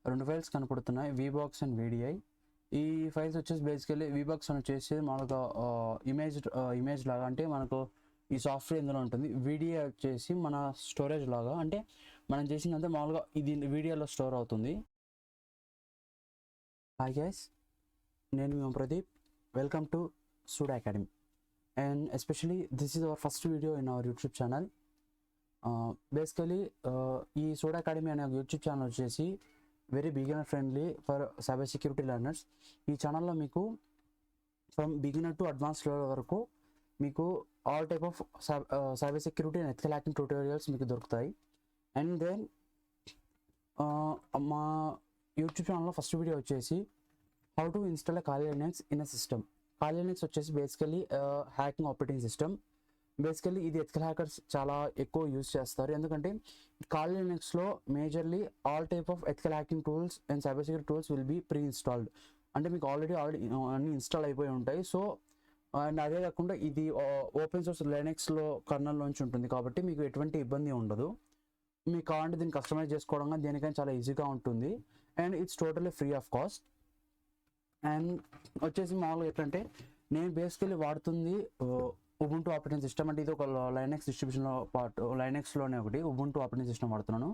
రెండు ఫైల్స్ కనపడుతున్నాయి, Wheebox and VDI. ఈ ఫైల్స్ వచ్చేసి బేసికలీ వీబాక్స్ అని వచ్చేసి మామూలుగా ఇమేజ్ లాగా, అంటే మనకు ఈ సాఫ్ట్వేర్ ఇందులో ఉంటుంది. వీడియో వచ్చేసి మన స్టోరేజ్ లాగా, అంటే మనం చేసిందంటే మామూలుగా ఇది వీడియోలో స్టోర్ అవుతుంది. హాయ్ గైస్, నేను మీ Pradeep. Welcome to Suda academy. And especially this is our first video in our YouTube channel. Basically ఈ సూడా అకాడమీ అనే యూట్యూబ్ ఛానల్ వచ్చేసి very beginner friendly for cyber security learners. ఈ ఛానల్లో మీకు from beginner to advance level వరకు మీకు all type of cyber security and ethical hacking tutorials మీకు దొరుకుతాయి. అండ్ దెన్ మా యూట్యూబ్ ఛానల్లో ఫస్ట్ వీడియో వచ్చేసి how to install Kali Linux in a system. Kali Linux వచ్చేసి basically hacking operating system. Basically ఇది ethical hackers చాలా ఎక్కువ use చేస్తారు, ఎందుకంటే కాలీ లినక్స్లో majorly all type of ethical hacking tools and cyber security tools will be pre installed. అంటే మీకు already అన్ని ఇన్స్టాల్ అయిపోయి ఉంటాయి. సో అండ్ అదే కాకుండా ఇది ఓపెన్ సోర్స్ లైనక్స్లో కర్నల్లోంచి ఉంటుంది కాబట్టి మీకు ఎటువంటి ఇబ్బంది ఉండదు. మీకు కావాలంటే దీన్ని కస్టమైజ్ చేసుకోవడం కానీ దేనికైనా చాలా ఈజీగా ఉంటుంది. And it's totally free of cost. And వచ్చేసి మామూలుగా ఏంటంటే నేను బేసికలీ వాడుతుంది ఉబుంటూ ఆపరేటింగ్ సిస్టమ్. అంటే ఇది ఒక లైనక్స్ డిస్ట్రిబ్యూషన్లో పార్ట్, లైనక్స్లోనే ఒకటి ఉబుంటూ ఆపరేటింగ్ సిస్టమ్ వాడుతున్నాను.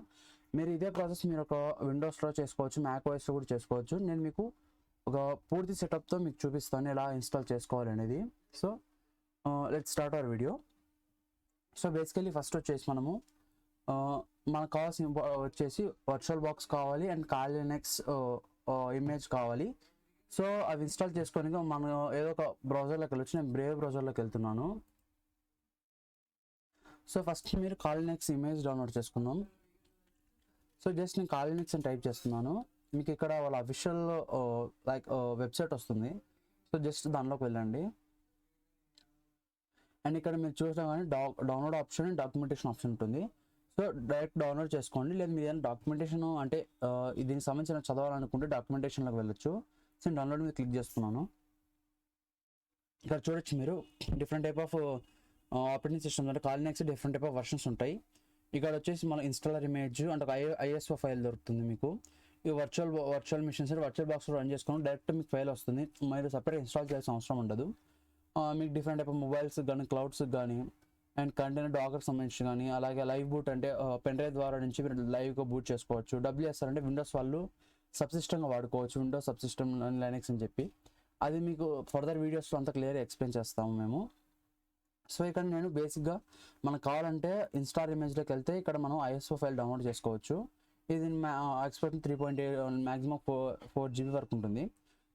మీరు ఇదే ప్రాసెస్ మీరు ఒక విండోస్లో చేసుకోవచ్చు, మ్యాక్ ఓఎస్లో కూడా చేసుకోవచ్చు. నేను మీకు ఒక పూర్తి సెటప్తో మీకు చూపిస్తాను ఎలా ఇన్స్టాల్ చేసుకోవాలి అనేది. So let's start our video. So basically first వచ్చేసి మనకు కావాల్సిన వచ్చేసి వర్చువల్ బాక్స్ కావాలి అండ్ కాలీ లినక్స్ ఇమేజ్ కావాలి. సో అవి ఇన్స్టాల్ చేసుకొని మనం ఏదో ఒక బ్రౌజర్లోకి వెళ్ళొచ్చు. నేను బ్రేవ్ బ్రౌజర్లోకి వెళ్తున్నాను. సో ఫస్ట్ మీరు కాలీ లినక్స్ ఇమేజ్ డౌన్లోడ్ చేసుకుందాం. సో జస్ట్ నేను కాలీ లినక్స్ అని టైప్ చేస్తున్నాను. మీకు ఇక్కడ వాళ్ళ అఫీషియల్ వెబ్సైట్ వస్తుంది. సో జస్ట్ దానిలోకి వెళ్ళండి. అండ్ ఇక్కడ మీరు చూసినా కానీ download option and documentation option ఉంటుంది. సో డైరెక్ట్ డౌన్లోడ్ చేసుకోండి. లేదా మీరు ఏదైనా డాక్యుమెంటేషన్ అంటే దీనికి సంబంధించిన చదవాలనుకుంటే డాక్యుమెంటేషన్లోకి వెళ్ళొచ్చు. సో డౌన్లోడ్ మీద క్లిక్ చేస్తున్నాను. ఇక్కడ చూడొచ్చు మీరు different type of operating systems, అంటే కాలీ Linux different type of versions ఉంటాయి. ఇక్కడ వచ్చేసి మన ఇన్స్టాలర్ ఇమేజ్ అంటే ఒక ఐఎస్ఓ ఫైల్ దొరుకుతుంది మీకు. ఈ వర్చువల్ మిషన్స్ వర్చువల్ బాక్స్లో రన్ చేసుకుని డైరెక్ట్ మీకు ఫైల్ వస్తుంది. మీరు సపరేట్ ఇన్స్టాల్ చేయాల్సిన అవసరం ఉండదు. మీకు డిఫరెంట్ టైప్ ఆఫ్ మొబైల్స్ కానీ క్లౌడ్స్ కానీ అండ్ కంటైనర్ డాకర్ సంబంధించి కానీ, అలాగే లైవ్ బూట్ అంటే పెన్ డ్రైవ్ ద్వారా నుంచి మీరు లైవ్గా బూట్ చేసుకోవచ్చు. డబ్ల్యూఎస్ఆర్ అంటే విండోస్ వాళ్ళు సబ్సిస్టమ్గా వాడుకోవచ్చు, విండోస్ సబ్సిస్టమ్ లైనక్స్ అని చెప్పి. అది మీకు ఫర్దర్ వీడియోస్లో అంతా క్లియర్గా ఎక్స్ప్లెయిన్ చేస్తాము మేము. సో ఇక్కడ నేను బేసిక్గా మనకు కావాలంటే ఇన్స్టాల్ ఇమేజ్లోకి వెళ్తే ఇక్కడ మనం ఐఎస్ఓ ఫైల్ డౌన్లోడ్ చేసుకోవచ్చు. ఇది ఎక్స్పెక్ట్ 3.8 మ్యాక్సిమం 4 GB వరకు ఉంటుంది.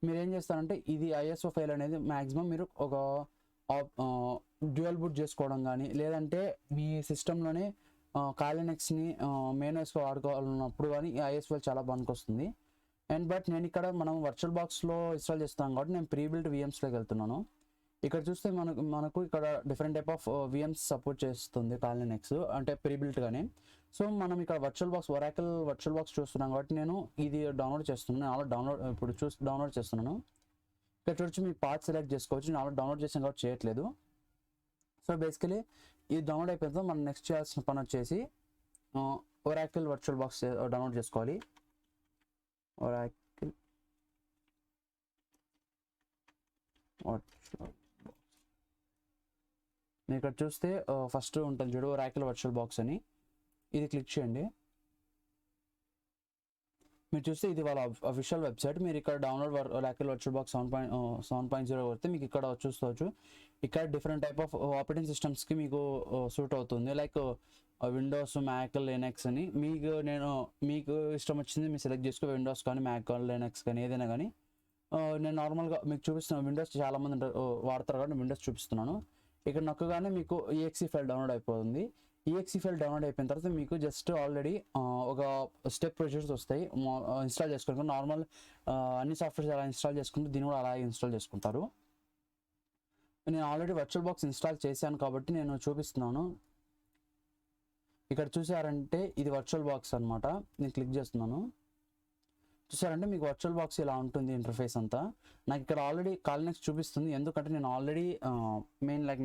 మీరు ఏం చేస్తారంటే ఇది ఐఎస్ఓ ఫైల్ అనేది మ్యాక్సిమం మీరు ఒక డ్యూయల్ బూట్ చేసుకోవడం కానీ, లేదంటే మీ సిస్టంలోనే కాలీ లినక్స్ని మెయిన్ ఓఎస్గా వాడుకోవాలన్నప్పుడు కానీ ఈ ఐఎస్ఓ చాలా పనికొస్తుంది. అండ్ బట్ నేను ఇక్కడ మనం వర్చువల్ బాక్స్లో ఇన్స్టాల్ చేస్తాం కాబట్టి నేను ప్రీ బిల్ట్ విఎమ్స్లోకి వెళ్తున్నాను. ఇక్కడ చూస్తే మనకు ఇక్కడ different type of VMs support చేస్తుంది కాలీ లినక్స్, అంటే ప్రీ బిల్ట్ గానే. సో మనం ఇక్కడ ఒరాకిల్ వర్చువల్ బాక్స్ చూస్తున్నాం కాబట్టి నేను ఇది డౌన్లోడ్ చేస్తున్నాను. అలా డౌన్లోడ్ చేస్తున్నాను. ఇక్కడ చూడొచ్చు మీ పాత్ సెలెక్ట్ చేసుకోవచ్చు. నేను అలా డౌన్లోడ్ చేసాను కాబట్టి చేయట్లేదు. సో బేసికలీ ఇది డౌన్లోడ్ అయిపోయిందో మనం నెక్స్ట్ చేయాల్సిన పని వచ్చేసి ఒరాకిల్ వర్చువల్ బాక్స్ డౌన్లోడ్ చేసుకోవాలి. ఒరాకిల్ వర్చువల్ మీరు ఇక్కడ చూస్తే ఫస్ట్ ఉంటుంది చూడు ఒరాకిల్ వర్చువల్ బాక్స్ అని, ఇది క్లిక్ చేయండి. మీరు చూస్తే ఇది వాళ్ళ అఫీషియల్ వెబ్సైట్. మీరు ఇక్కడ డౌన్లోడ్ ఒరాకిల్ వర్చువల్ బాక్స్ 7.0 కొడితే మీకు ఇక్కడ చూసుకోవచ్చు. ఇక్కడ డిఫరెంట్ టైప్ ఆఫ్ ఆపరేటింగ్ సిస్టమ్స్కి మీకు సూట్ అవుతుంది. లైక్ విండోస్, మ్యాక్, లినక్స్ అని మీకు ఇష్టం వచ్చింది మీరు సెలెక్ట్ చేసుకో. విండోస్ కానీ, మ్యాక్ కానీ, లినక్స్ కానీ ఏదైనా కానీ. నేను నార్మల్గా మీకు చూపిస్తున్నాను. విండోస్ చాలామంది వాడతారు కాబట్టి విండోస్ చూపిస్తున్నాను. ఇక్కడ నొక్కగానే మీకు ఈఎక్సీ ఫైల్ డౌన్లోడ్ అయిపోతుంది. ఈఎక్సీ ఫైల్ డౌన్లోడ్ అయిపోయిన తర్వాత మీకు జస్ట్ ఆల్రెడీ ఒక స్టెప్ ప్రొసీజర్స్ వస్తాయి ఇన్స్టాల్ చేసుకోవడానికి. నార్మల్ అన్ని సాఫ్ట్వేర్స్ అలా ఇన్స్టాల్ చేసుకుంటే దీన్ని కూడా అలాగే ఇన్స్టాల్ చేసుకుంటారు. నేను ఆల్రెడీ వర్చువల్ బాక్స్ ఇన్స్టాల్ చేశాను కాబట్టి నేను చూపిస్తున్నాను. ఇక్కడ చూసారంటే ఇది వర్చువల్ బాక్స్ అనమాట. నేను క్లిక్ చేస్తున్నాను. చూసారంటే మీకు వర్చువల్ బాక్స్ ఇలా ఉంటుంది ఇంటర్ఫేస్ అంతా. నాకు ఇక్కడ ఆల్రెడీ కాలీ లినక్స్ చూపిస్తుంది, ఎందుకంటే నేను ఆల్రెడీ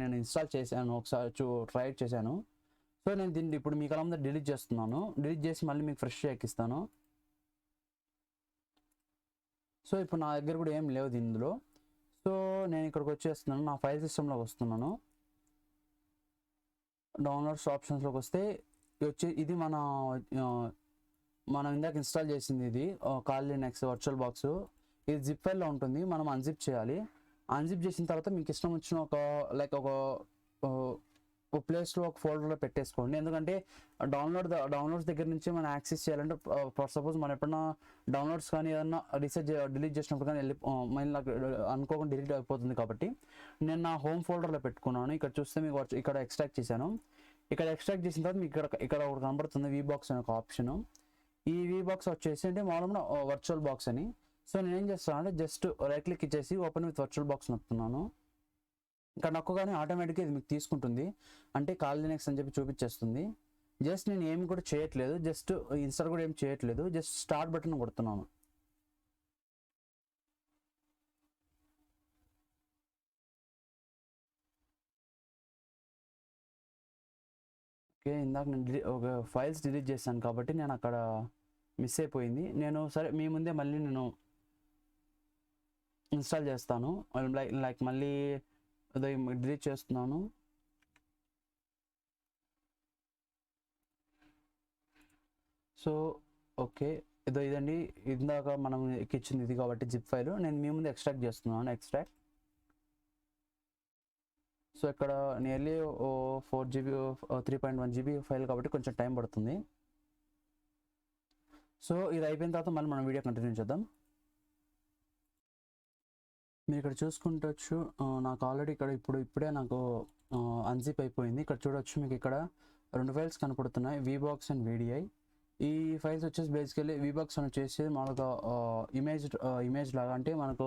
నేను ఇన్స్టాల్ చేశాను, ఒకసారి ట్రై చేశాను. సో నేను దీన్ని ఇప్పుడు మీకు అలా డిలీట్ చేస్తున్నాను. డిలీట్ చేసి మళ్ళీ మీకు ఫ్రెష్ ఎక్కిస్తాను. సో ఇప్పుడు నా దగ్గర కూడా ఏం లేవు ఇందులో. సో నేను ఇక్కడికి వచ్చేస్తున్నాను, నా ఫైల్ సిస్టంలోకి వస్తున్నాను. డౌన్లోడ్స్ ఆప్షన్స్లోకి వస్తే ఇది మనం ఇందాక ఇన్స్టాల్ చేసింది, ఇది కాలీ నెక్స్ట్ వర్చువల్ బాక్స్. ఇది జిప్ ఫైల్లో ఉంటుంది, మనం అన్జిప్ చేయాలి. అన్జిప్ చేసిన తర్వాత మీకు ఇష్టం వచ్చిన ఒక ప్లేస్లో ఒక ఫోల్డర్లో పెట్టేసుకోండి. ఎందుకంటే డౌన్లోడ్స్ దగ్గర నుంచి మనం యాక్సెస్ చేయాలంటే ఫర్ సపోజ్ మనం ఎప్పుడన్నా డౌన్లోడ్స్ కానీ ఏదన్నా డిలీట్ చేసినప్పుడు కానీ మళ్ళీ నాకు అనుకోకుండా డిలీట్ అయిపోతుంది. కాబట్టి నేను నా హోమ్ ఫోల్డర్లో పెట్టుకున్నాను. ఇక్కడ చూస్తే మీకు ఇక్కడ ఎక్స్ట్రాక్ట్ చేశాను. ఇక్కడ ఎక్స్ట్రాక్ట్ చేసిన తర్వాత మీకు ఇక్కడ ఒకటి కనబడుతుంది VBox అనే ఒక ఆప్షన్. ఈ VBox వచ్చేసి అంటే మామూలుగా వర్చువల్ బాక్స్ అని. సో నేనేం చేస్తాను అంటే జస్ట్ రైట్ క్లిక్ ఇచ్చేసి ఓపెన్ విత్ వర్చువల్ బాక్స్ నొక్కుతున్నాను. ఇక్కడ నొక్కగానే ఆటోమేటిక్గా ఇది మీకు తీసుకుంటుంది, అంటే కాల్ లినక్స్ అని చెప్పి చూపించేస్తుంది. జస్ట్ నేను ఏమి కూడా చేయట్లేదు, జస్ట్ ఇన్స్టాల్ కూడా ఏం చేయట్లేదు, జస్ట్ స్టార్ట్ బటన్ కొడుతున్నాను. ఓకే, ఇందాక నేను ఒక ఫైల్స్ డిలీట్ చేశాను కాబట్టి నేను అక్కడ మిస్ అయిపోయింది. నేను సరే మీ ముందే మళ్ళీ నేను ఇన్స్టాల్ చేస్తాను. లైక్ మళ్ళీ డిలీట్ చేస్తున్నాను. సో ఓకే, ఇదండి ఇందాక మనం ఎక్కించింది ఇది కాబట్టి జిప్ ఫైల్ నేను మీ ముందు ఎక్స్ట్రాక్ట్ చేస్తున్నాను. ఎక్స్ట్రాక్ట్. సో ఇక్కడ నియర్లీ 4 GB 3.1 GB ఫైల్ కాబట్టి కొంచెం టైం పడుతుంది. సో ఇది అయిపోయిన తర్వాత మళ్ళీ మనం వీడియో కంటిన్యూ చేద్దాం. మీరు ఇక్కడ చూసుకుంటచ్చు, నాకు ఆల్రెడీ ఇక్కడ ఇప్పుడే నాకు అన్జిప్ అయిపోయింది. ఇక్కడ చూడొచ్చు, మీకు ఇక్కడ 2 ఫైల్స్ కనపడుతున్నాయి, VBox అండ్ VDI. ఈ ఫైల్స్ వచ్చేసి బేసికలీ VBox అని వచ్చేసి మామూలుగా ఇమేజ్ లాగా, అంటే మనకు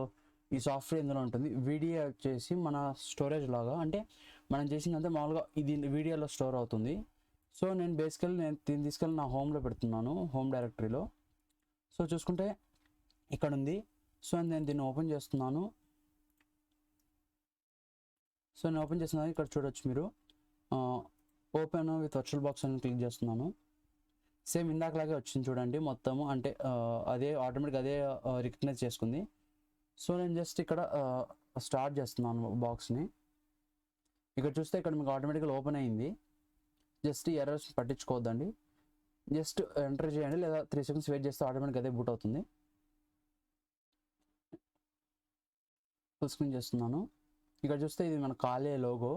ఈ సాఫ్ట్వేర్ ఇందులో ఉంటుంది. VDI వచ్చేసి మన స్టోరేజ్ లాగా, అంటే మనం చేసిందంటే మామూలుగా ఇది వీడియోలో స్టోర్ అవుతుంది. సో నేను దీన్ని తీసుకెళ్ళి నా హోమ్లో పెడుతున్నాను, హోమ్ డైరెక్టరీలో. సో చూసుకుంటే ఇక్కడ ఉంది. సో నేను దీన్ని ఓపెన్ చేస్తున్నాను. సో నేను ఓపెన్ చేస్తున్నాను. ఇక్కడ చూడొచ్చు మీరు ఓపెన్ విత్ వర్చువల్ బాక్స్ అని క్లిక్ చేస్తున్నాను. సేమ్ ఇందాకలాగే వచ్చింది చూడండి మొత్తము, అంటే అదే ఆటోమేటిక్ అదే రికగ్నైజ్ చేసుకుంది. సో నేను జస్ట్ ఇక్కడ స్టార్ట్ చేస్తున్నాను బాక్స్ని. ఇక్కడ చూస్తే ఇక్కడ మీకు ఆటోమేటిక్గా ఓపెన్ అయింది. జస్ట్ ఈ ఎర్రర్స్ పట్టించుకోవద్దండి, జస్ట్ ఎంటర్ చేయండి, లేదా 3 seconds వెయిట్ చేస్తే ఆటోమేటిక్గా అదే బూట్ అవుతుంది. ఫుల్ స్క్రీన్ చేస్తున్నాను. ఇక్కడ చూస్తే ఇది మన కాలే లోగో.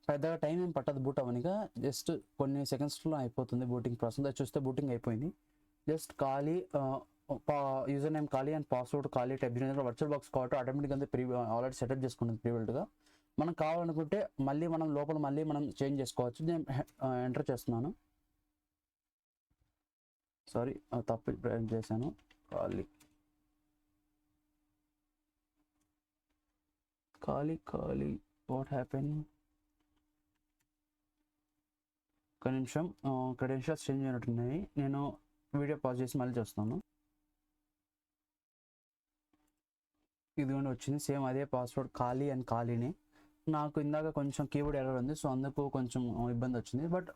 పెద్దగా టైం ఏం పట్టదు బూట్ అవ్వనిగా, జస్ట్ కొన్ని సెకండ్స్లో అయిపోతుంది బూటింగ్ ప్రాసెస్. అది చూస్తే బూటింగ్ అయిపోయింది. జస్ట్ ఖాళీ యూజర్ నేమ్ ఖాళీ అండ్ పాస్వర్డ్ ఖాళీ టైప్ చేసిన వర్చువల్ బాక్స్ కాబట్టి ఆటోమేటిక్గా ఆల్రెడీ సెటప్ చేసుకుంటుంది ప్రీవిల్డ్గా. మనం కావాలనుకుంటే మళ్ళీ మనం లోపల మళ్ళీ మనం చేంజ్ చేసుకోవచ్చు. నేను ఎంటర్ చేస్తున్నాను. సారీ, తప్పు చేశాను. ఖాళీ వాట్ హ్యాపెన్. ఒక నిమిషం, క్రెడెన్షియల్స్ చేంజ్ అయినట్టున్నాయి. నేను వీడియో పాజ్ చేసి మళ్ళీ చేస్తాను. ఇదిగోండి వచ్చింది, సేమ్ అదే పాస్వర్డ్ ఖాళీ అండ్ ఖాళీని. నాకు ఇందాక కొంచెం కీబోర్డ్ ఎర్రర్ ఉంది, సో అందుకు కొంచెం ఇబ్బంది వచ్చింది. బట్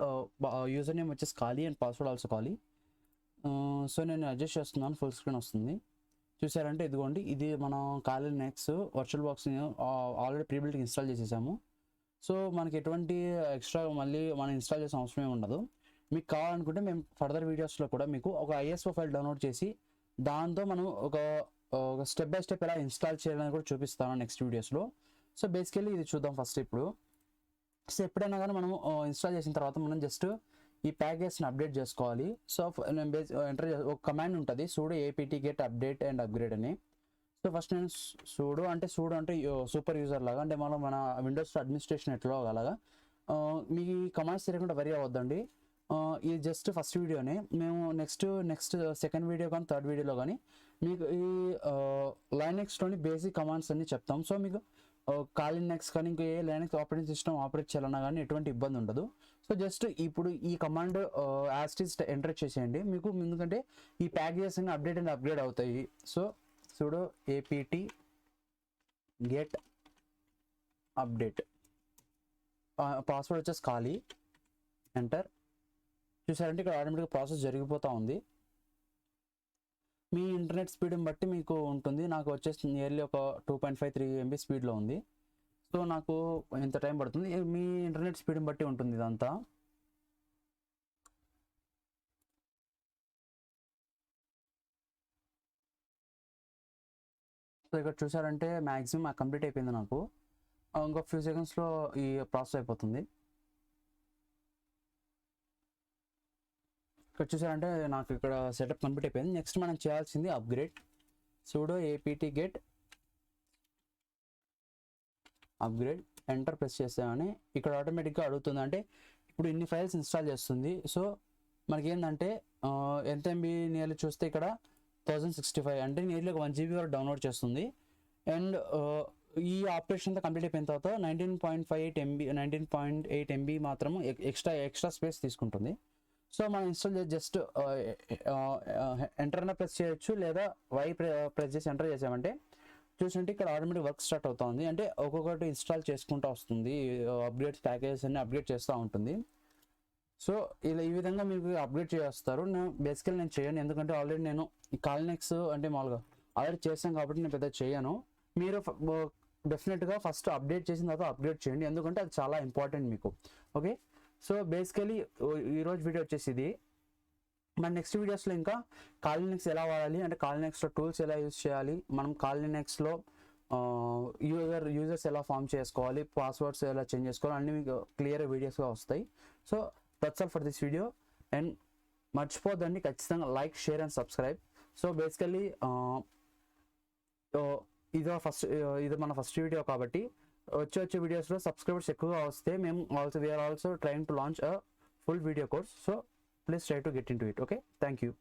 యూజర్ నేమ్ వచ్చేసి Kali and password also Kali. So నేను అడ్జస్ట్ చేస్తున్నాను, ఫుల్ స్క్రీన్ వస్తుంది. చూసారంటే ఇదిగోండి, ఇది మనం ఖాళీ నెక్స్ట్ వర్చువల్ బాక్స్ని ఆల్రెడీ ప్రీబిల్ట్ ఇన్స్టాల్ చేసేసాము. సో మనకి ఎటువంటి ఎక్స్ట్రా మళ్ళీ మనం ఇన్స్టాల్ చేసిన అవసరం ఉండదు. మీకు కావాలనుకుంటే మేము ఫర్దర్ వీడియోస్లో కూడా మీకు ఒక ISO ఫైల్ డౌన్లోడ్ చేసి దాంతో మనం ఒక స్టెప్ బై స్టెప్ ఎలా ఇన్స్టాల్ చేయాలని కూడా చూపిస్తాను నెక్స్ట్ వీడియోస్లో. సో బేసికల్లీ ఇది చూద్దాం ఫస్ట్ ఇప్పుడు. సో ఎప్పుడైనా కానీ మనం ఇన్స్టాల్ చేసిన తర్వాత మనం జస్ట్ ఈ ప్యాకేజ్ని అప్డేట్ చేసుకోవాలి. సో నేను ఎంటర్ ఒక కమాండ్ ఉంటుంది, sudo apt get update and upgrade అని. సో ఫస్ట్ నేను sudo అంటే సూపర్ యూజర్ లాగా, అంటే మనం మన విండోస్ అడ్మినిస్ట్రేషన్ ఎట్లా అలాగా. మీ కమాండ్స్ తిరగకుండా వరి అవ్వద్దండి. ఇది జస్ట్ ఫస్ట్ వీడియోనే. మేము నెక్స్ట్ సెకండ్ వీడియో కానీ థర్డ్ వీడియోలో కానీ మీకు ఈ లైనక్స్లోని బేసిక్ కమాండ్స్ అన్ని చెప్తాం. సో మీకు కాల్ లినక్స్ కానీ ఇంకా ఏ లైనక్స్ ఆపరేటింగ్ సిస్టమ్ ఆపరేట్ చేయాలన్నా కానీ ఎటువంటి ఇబ్బంది ఉండదు. సో జస్ట్ ఇప్పుడు ఈ కమాండ్ యాస్టిస్ ఎంటర్ చేసేయండి మీకు, ఎందుకంటే ఈ ప్యాకేజెస్ అన్ని అప్డేట్ అండ్ అప్గ్రేడ్ అవుతాయి. So sudo apt get update, password వచ్చేసి ఖాళీ, ఎంటర్. చూసారంటే ఇక్కడ ఆటోమేటిక్గా ప్రాసెస్ జరిగిపోతూ ఉంది. మీ ఇంటర్నెట్ స్పీడ్ని బట్టి మీకు ఉంటుంది. నాకు వచ్చేసి నియర్లీ ఒక 2.53 MB స్పీడ్లో ఉంది. సో నాకు ఎంత టైం పడుతుంది, మీ ఇంటర్నెట్ స్పీడ్ని బట్టి ఉంటుంది ఇదంతా. సో ఇక్కడ చూసారంటే మ్యాక్సిమం కంప్లీట్ అయిపోయింది నాకు. ఇంకో ఫ్యూ సెకండ్స్లో ఈ ప్రాసెస్ అయిపోతుంది. ఇక్కడ చూసారంటే నాకు ఇక్కడ సెటప్ కంప్లీట్ అయిపోయింది. నెక్స్ట్ మనం చేయాల్సింది upgrade. sudo apt get upgrade enter press చేసామని ఇక్కడ ఆటోమేటిక్గా అడుగుతుంది. అంటే ఇప్పుడు ఇన్ని ఫైల్స్ ఇన్స్టాల్ చేస్తుంది. సో మనకి ఏంటంటే ఎంత ఎంబీ నియర్లీ చూస్తే ఇక్కడ 1065 అంటే నియర్లీ ఒక 1 GB వరకు డౌన్లోడ్ చేస్తుంది. అండ్ ఈ ఆపరేషన్ అంతా కంప్లీట్ అయిపోయిన తర్వాత 19.8 MB మాత్రము ఎక్స్ట్రా స్పేస్ తీసుకుంటుంది. సో మనం ఇన్స్టాల్ చేసి జస్ట్ ఎంటర్ అయినా ప్రెస్ చేయొచ్చు, లేదా ప్రెస్ చేసి ఎంటర్ చేసామంటే చూసినట్టు ఇక్కడ ఆటోమేటిక్ వర్క్ స్టార్ట్ అవుతుంది. అంటే ఒక్కొక్కటి ఇన్స్టాల్ చేసుకుంటూ వస్తుంది, అప్గ్రేడ్స్ ప్యాకేజెస్ అన్ని అప్గ్రేడ్ చేస్తూ ఉంటుంది. సో ఇలా ఈ విధంగా మీకు అప్గ్రేడ్ చేస్తారు. బేసికల్ నేను చేయను, ఎందుకంటే ఆల్రెడీ నేను ఈ కాలినెక్స్ అంటే మామూలుగా ఆల్రెడీ చేస్తాను కాబట్టి నేను పెద్ద చేయను. మీరు డెఫినెట్గా ఫస్ట్ అప్డేట్ చేసిన తర్వాత అప్గ్రేడ్ చేయండి, ఎందుకంటే అది చాలా ఇంపార్టెంట్ మీకు. ఓకే, సో బేసికలీ ఈరోజు వీడియో వచ్చేసి ఇది. మన నెక్స్ట్ వీడియోస్లో ఇంకా కాలినెక్స్ ఎలా వాడాలి, అంటే కాలినెక్స్లో టూల్స్ ఎలా యూజ్ చేయాలి, మనం కాలినెక్స్లో యూజర్స్ ఎలా ఫామ్ చేసుకోవాలి, పాస్వర్డ్స్ ఎలా చేంజ్ చేసుకోవాలి అన్నీ మీకు క్లియర్ వీడియోస్గా వస్తాయి. So that's all for this video. And మర్చిపోద్దండి ఖచ్చితంగా like, share and subscribe. So basically ఇది మన ఫస్ట్ వీడియో కాబట్టి వచ్చే వీడియోస్లో సబ్స్క్రైబర్స్ ఎక్కువగా వస్తే మేము we are also trying to launch a full video course. So please try to get into it. Okay, thank you.